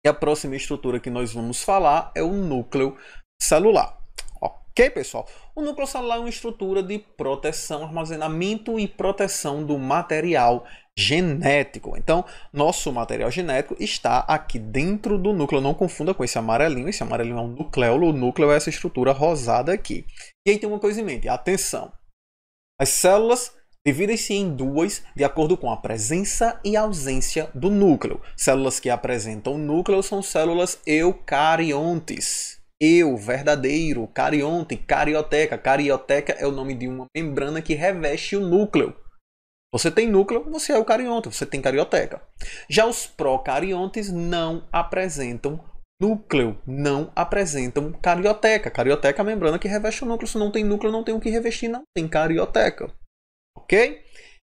E a próxima estrutura que nós vamos falar é o núcleo celular. Ok, pessoal? O núcleo celular é uma estrutura de proteção, armazenamento e proteção do material genético. Então, nosso material genético está aqui dentro do núcleo. Não confunda com esse amarelinho. Esse amarelinho é um nucleolo. O núcleo é essa estrutura rosada aqui. E aí tem uma coisa em mente. Atenção. As células dividem-se em duas de acordo com a presença e ausência do núcleo. Células que apresentam núcleo são células eucariontes. Verdadeiro, carionte, carioteca. Carioteca é o nome de uma membrana que reveste o núcleo. Você tem núcleo, você é eucarionte, você tem carioteca. Já os procariontes não apresentam núcleo, não apresentam carioteca. Carioteca é a membrana que reveste o núcleo. Se não tem núcleo, não tem o que revestir, não tem carioteca. Ok?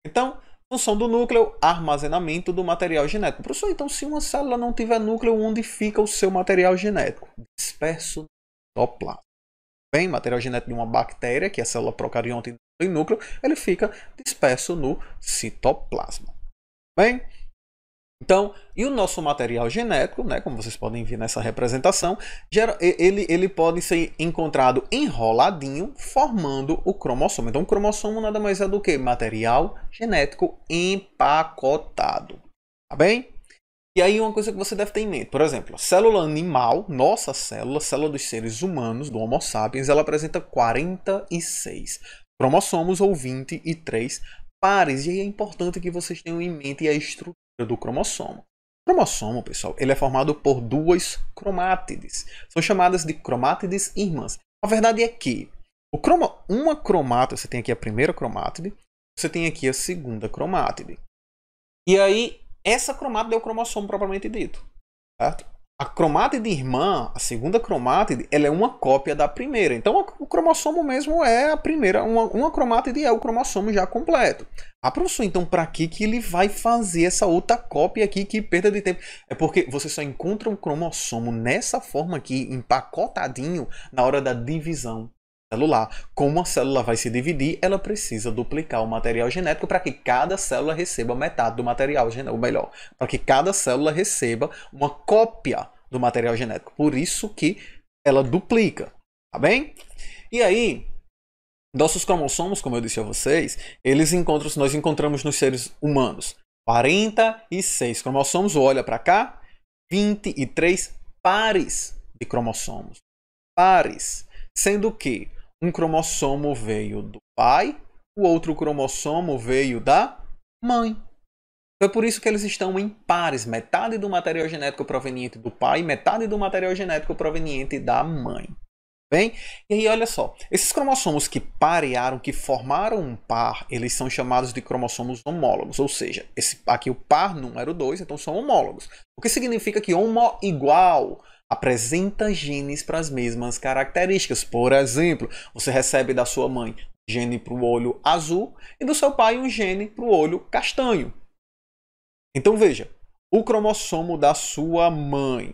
Então, função do núcleo, armazenamento do material genético. Professor, então se uma célula não tiver núcleo, onde fica o seu material genético? Disperso no citoplasma. Bem, material genético de uma bactéria, que é a célula procarionte em núcleo, ele fica disperso no citoplasma. Bem, então, e o nosso material genético, né, como vocês podem ver nessa representação, ele pode ser encontrado enroladinho, formando o cromossomo. Então, o cromossomo nada mais é do que material genético empacotado. Tá bem? E aí uma coisa que você deve ter em mente, por exemplo, a célula animal, nossa célula dos seres humanos, do Homo sapiens, ela apresenta 46 cromossomos ou 23 pares. E aí é importante que vocês tenham em mente a estrutura do cromossomo. O cromossomo, pessoal, ele é formado por duas cromátides. São chamadas de cromátides irmãs. A verdade é que uma cromátide, você tem aqui a primeira cromátide, você tem aqui a segunda cromátide. E aí, essa cromátide é o cromossomo propriamente dito. Certo? A cromátide irmã, a segunda cromátide, ela é uma cópia da primeira. Então, o cromossomo mesmo é a primeira. Uma cromátide é o cromossomo já completo. Ah, professor, então para que ele vai fazer essa outra cópia aqui? Que perda de tempo. É porque você só encontra um cromossomo nessa forma aqui, empacotadinho, na hora da divisão celular. Como a célula vai se dividir, ela precisa duplicar o material genético para que cada célula receba metade do material genético, ou melhor, para que cada célula receba uma cópia do material genético. Por isso que ela duplica, tá bem? E aí, nossos cromossomos, como eu disse a vocês, nós encontramos nos seres humanos 46 cromossomos, olha para cá, 23 pares de cromossomos. Pares, sendo que um cromossomo veio do pai, o outro cromossomo veio da mãe. Então é por isso que eles estão em pares, metade do material genético proveniente do pai, metade do material genético proveniente da mãe. Bem, e aí olha só, esses cromossomos que parearam, que formaram um par, eles são chamados de cromossomos homólogos, ou seja, aqui o par número 2, então são homólogos. O que significa que homo igual apresenta genes para as mesmas características. Por exemplo, você recebe da sua mãe um gene para o olho azul e do seu pai um gene para o olho castanho. Então veja, o cromossomo da sua mãe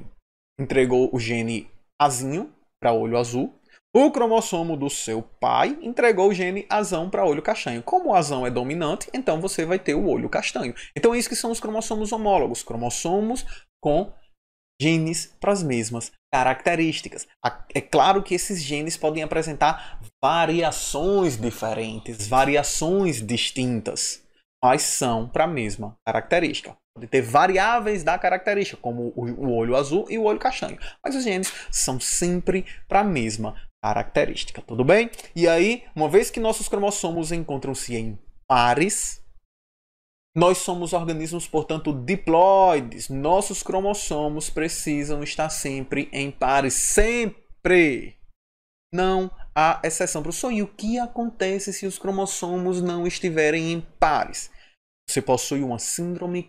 entregou o gene azinho para olho azul. O cromossomo do seu pai entregou o gene azão para olho castanho. Como o azão é dominante, então você vai ter o olho castanho. Então é isso que são os cromossomos homólogos. Cromossomos com genes para as mesmas características. É claro que esses genes podem apresentar variações diferentes, variações distintas, mas são para a mesma característica. Pode ter variáveis da característica, como o olho azul e o olho castanho, mas os genes são sempre para a mesma característica, tudo bem? E aí, uma vez que nossos cromossomos encontram-se em pares, nós somos organismos, portanto, diploides. Nossos cromossomos precisam estar sempre em pares. Sempre! Não há exceção. Professor, e o que acontece se os cromossomos não estiverem em pares? Você possui uma síndrome